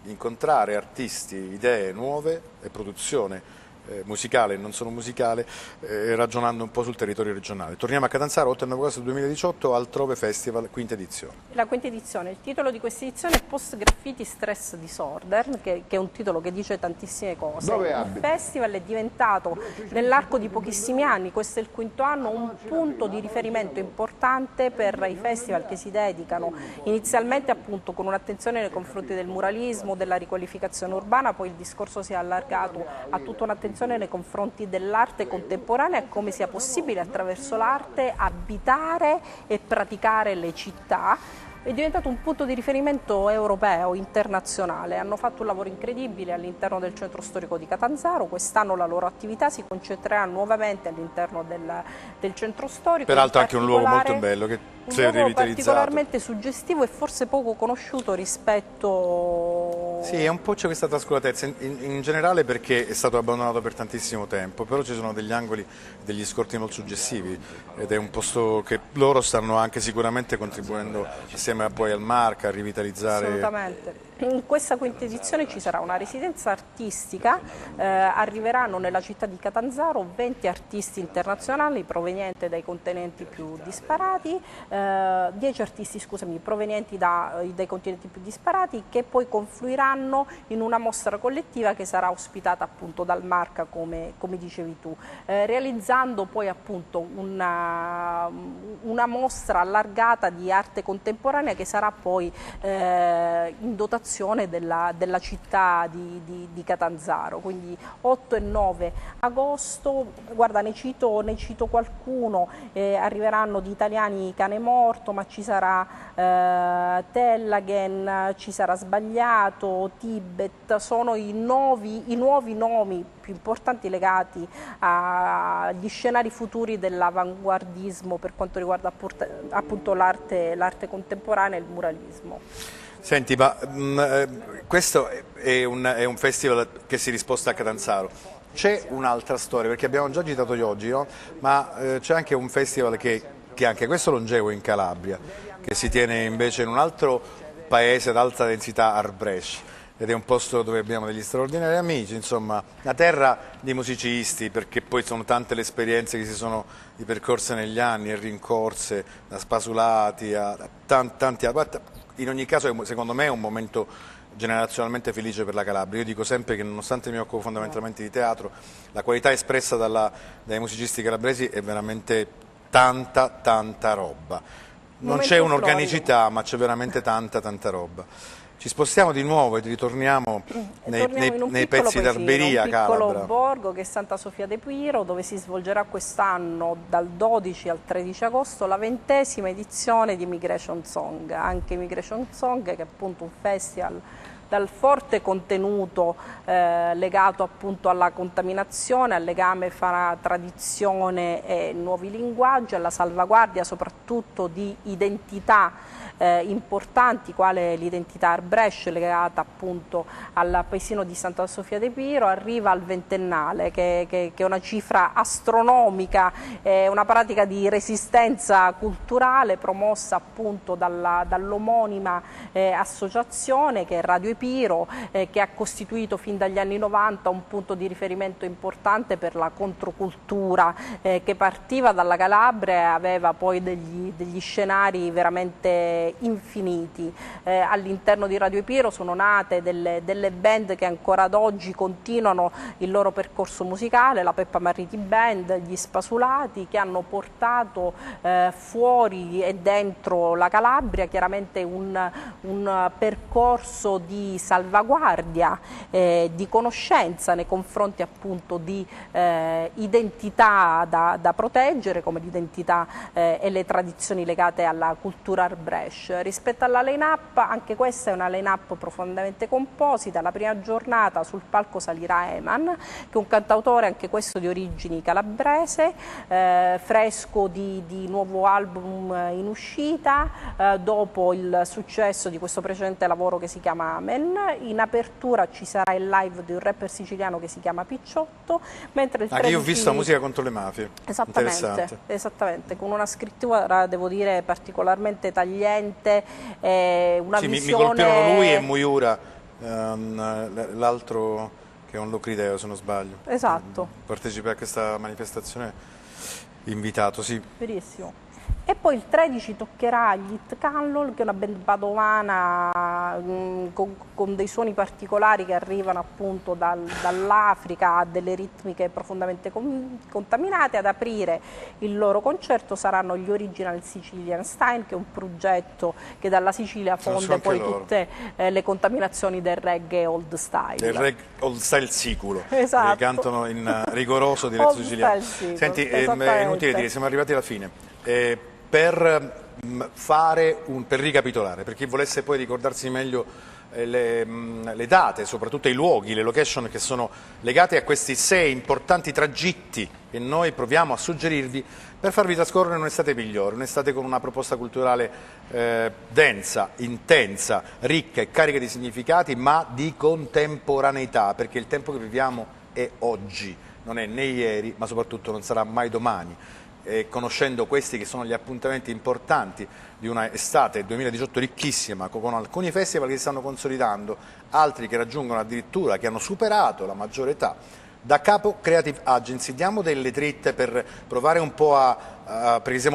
incontrare artisti, idee nuove e produzione musicale e non solo musicale, ragionando un po' sul territorio regionale. Torniamo a Catanzaro, 8 e 9 agosto 2018, Altrove Festival, quinta edizione. La quinta edizione, il titolo di questa edizione è Post Graffiti Stress Disorder, che è un titolo che dice tantissime cose. Il festival è diventato nell'arco di pochissimi anni, questo è il quinto anno, un punto di riferimento importante per i festival che si dedicano inizialmente appunto con un'attenzione nei confronti del muralismo, della riqualificazione urbana, poi il discorso si è allargato a tutta un'attenzione nei confronti dell'arte contemporanea e come sia possibile attraverso l'arte abitare e praticare le città. È diventato un punto di riferimento europeo, internazionale. Hanno fatto un lavoro incredibile all'interno del centro storico di Catanzaro. Quest'anno la loro attività si concentrerà nuovamente all'interno del centro storico. Peraltro anche un luogo molto bello che si è rivitalizzato. Particolarmente suggestivo e forse poco conosciuto rispetto... Sì, un po' c'è questa trascuratezza in generale perché è stato abbandonato per tantissimo tempo, però ci sono degli angoli, degli scorti molto suggestivi ed è un posto che loro stanno anche sicuramente contribuendo assieme poi al Marca a rivitalizzare. Assolutamente. In questa quinta edizione ci sarà una residenza artistica, arriveranno nella città di Catanzaro 20 artisti internazionali provenienti dai continenti più disparati, 10 artisti scusami, provenienti dai continenti più disparati, che poi confluiranno in una mostra collettiva che sarà ospitata appunto dal Marca, come dicevi tu, realizzando poi appunto una mostra allargata di arte contemporanea che sarà poi in dotazione della città di Catanzaro. Quindi 8 e 9 agosto, guarda, ne cito qualcuno, arriveranno di italiani Cane Morto, ma ci sarà Tellagen, ci sarà Sbagliato, Tibet, sono i nuovi nomi più importanti legati agli scenari futuri dell'avanguardismo per quanto riguarda appunto l'arte contemporanea e il muralismo. Senti, ma questo è un festival che si risposta a Catanzaro. C'è un'altra storia, perché abbiamo già citato gli oggi, no? Ma c'è anche un festival che anche questo longevo in Calabria, che si tiene invece in un altro paese ad alta densità, Arbrescia, ed è un posto dove abbiamo degli straordinari amici, insomma, una terra di musicisti, perché poi sono tante le esperienze che si sono ripercorse negli anni e rincorse, da Spasulati a tanti in ogni caso secondo me è un momento generazionalmente felice per la Calabria. Io dico sempre che nonostante mi occupo fondamentalmente di teatro, la qualità espressa dai musicisti calabresi è veramente tanta roba. Non c'è un'organicità, ma c'è veramente tanta roba. Ci spostiamo di nuovo e ritorniamo nei pezzi d'Arberia, Calabra. Un piccolo borgo che è Santa Sofia de Piro, dove si svolgerà quest'anno dal 12 al 13 agosto la 20ª edizione di Migration Song. Anche Migration Song, che è appunto un festival dal forte contenuto legato appunto alla contaminazione, al legame fra tradizione e nuovi linguaggi, alla salvaguardia soprattutto di identità importanti, quale l'identità Arbresce legata appunto al paesino di Santa Sofia de Piro, arriva al ventennale, che è una cifra astronomica, una pratica di resistenza culturale promossa appunto dall'omonima associazione che è Radio Epiro, che ha costituito fin dagli anni 90 un punto di riferimento importante per la controcultura, che partiva dalla Calabria e aveva poi degli scenari veramente infiniti. All'interno di Radio Epiro sono nate delle band che ancora ad oggi continuano il loro percorso musicale, la Peppa Marriti Band, gli Spasulati, che hanno portato fuori e dentro la Calabria chiaramente un percorso di salvaguardia, di conoscenza nei confronti appunto di identità da proteggere, come l'identità e le tradizioni legate alla cultura Arbresce. Rispetto alla line-up, anche questa è una line-up profondamente composita. La prima giornata sul palco salirà Eman, che è un cantautore anche questo di origini calabrese, fresco di nuovo album in uscita, dopo il successo di questo precedente lavoro che si chiama Amen. In apertura ci sarà il live di un rapper siciliano che si chiama Picciotto, mentre il 13... io ho visto la musica contro le mafie. Esattamente, con una scrittura devo dire particolarmente tagliente, una sì, visione... mi colpirono lui e Muyura, l'altro che è un locrideo se non sbaglio. Esatto. Partecipa a questa manifestazione invitato, sì. Verissimo. E poi il 13 toccherà gli Hit Cannol, che è una band padovana con dei suoni particolari che arrivano appunto dall'Africa, a delle ritmiche profondamente contaminate. Ad aprire il loro concerto saranno gli Original Sicilian Style, che è un progetto che dalla Sicilia fonde poi tutte le contaminazioni del reggae old style. Del reggae old style siculo, esatto. Che cantano in rigoroso dialetto siciliano. Senti, è inutile dire, siamo arrivati alla fine. Per ricapitolare, per chi volesse poi ricordarsi meglio le date, soprattutto i luoghi, le location che sono legate a questi 6 importanti tragitti che noi proviamo a suggerirvi per farvi trascorrere un'estate migliore, un'estate con una proposta culturale densa, intensa, ricca e carica di significati, ma di contemporaneità, perché il tempo che viviamo è oggi, non è né ieri, ma soprattutto non sarà mai domani. Conoscendo questi che sono gli appuntamenti importanti di una estate 2018 ricchissima, con alcuni festival che si stanno consolidando, altri che raggiungono addirittura, che hanno superato la maggiore età. Da Capo Creative Agency diamo delle dritte per provare un po' perché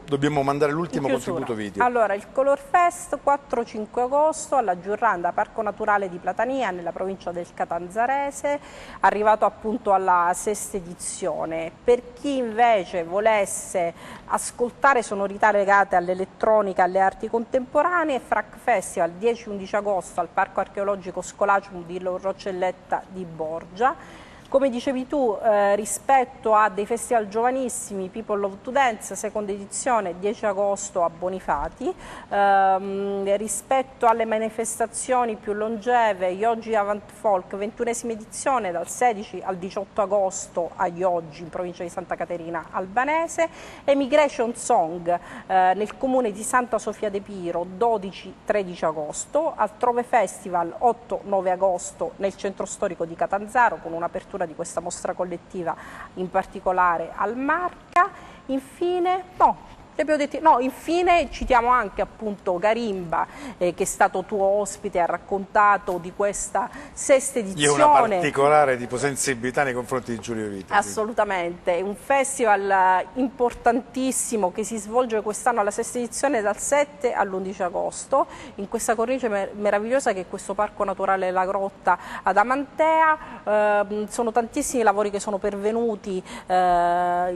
dobbiamo mandare l'ultimo contributo video. Allora, il Color Fest 4-5 agosto alla Giurranda, Parco Naturale di Platania, nella provincia del Catanzarese, arrivato appunto alla 6ª edizione. Per chi invece volesse ascoltare sonorità legate all'elettronica e alle arti contemporanee, Frac Festival 10-11 agosto al Parco Archeologico Scolacium di Roccelletta di Borgia. Come dicevi tu, rispetto a dei festival giovanissimi, People Love to Dance, seconda edizione, 10 agosto a Bonifati. Rispetto alle manifestazioni più longeve, Yogi Avant Folk, 21ª edizione, dal 16 al 18 agosto a Yogi, in provincia di Santa Caterina Albanese. Emigration Song nel comune di Santa Sofia de Piro, 12-13 agosto. Altrove Festival, 8-9 agosto, nel centro storico di Catanzaro, con un'apertura di questa mostra collettiva in particolare al Marca. Infine, Li abbiamo detti, no, infine citiamo anche appunto Karimba, che è stato tuo ospite, ha raccontato di questa sesta edizione. Io ho una particolare tipo sensibilità nei confronti di Giulio Vita. Assolutamente, è un festival importantissimo che si svolge quest'anno alla sesta edizione dal 7 all'11 agosto, in questa cornice meravigliosa che è questo Parco Naturale La Grotta ad Amantea. Sono tantissimi lavori che sono pervenuti da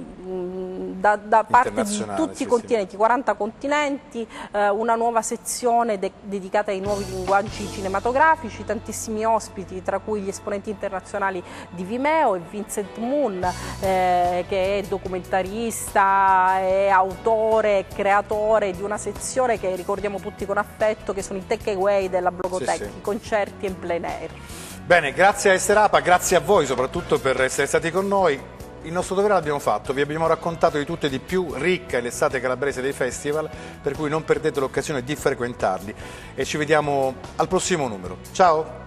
parte di tutti i continenti, 40 continenti, una nuova sezione dedicata ai nuovi linguaggi cinematografici, tantissimi ospiti, tra cui gli esponenti internazionali di Vimeo e Vincent Moon, che è documentarista, è autore e creatore di una sezione che ricordiamo tutti con affetto, che sono i takeaway della Blogoteca, i concerti in plein air. Bene, grazie a Esterapa, grazie a voi soprattutto per essere stati con noi. Il nostro dovere l'abbiamo fatto, vi abbiamo raccontato di tutto e di più, ricca è l'estate calabrese dei festival, per cui non perdete l'occasione di frequentarli e ci vediamo al prossimo numero. Ciao!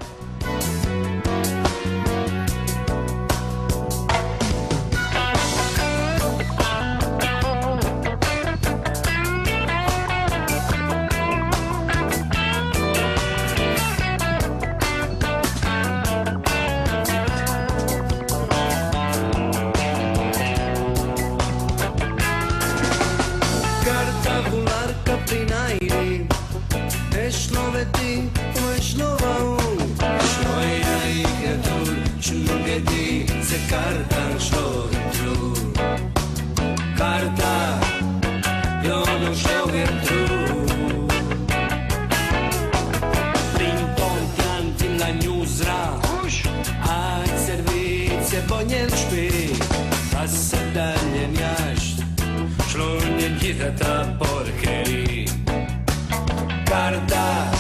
Carta,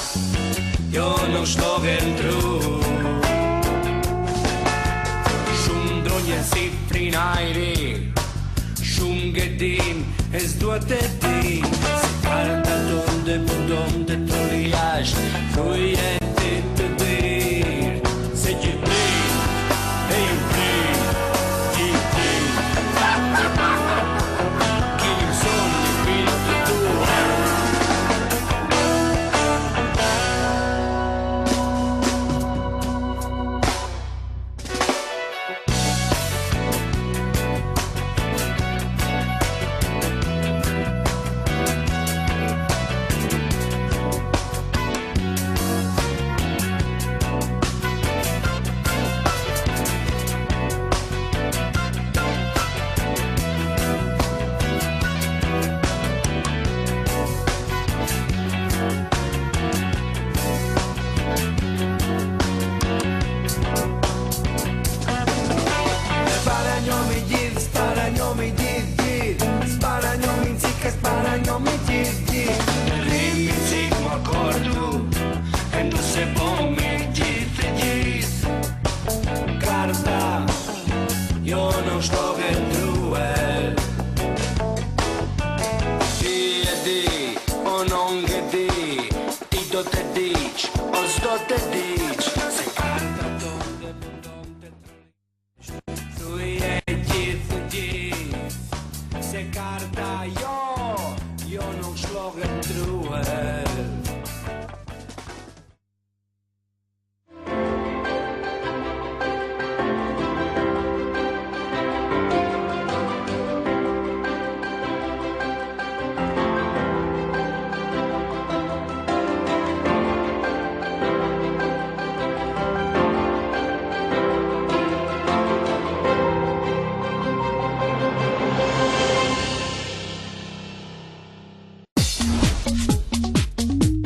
io non sto dentro. Šundronje si prinajri, šungedin es duateti, carta donde budonde troliaš, projete te dir, se gitri, e impri, gitri, kim son di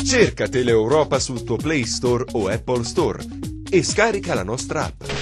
Cerca Teleeuropa sul tuo Play Store o Apple Store e scarica la nostra app.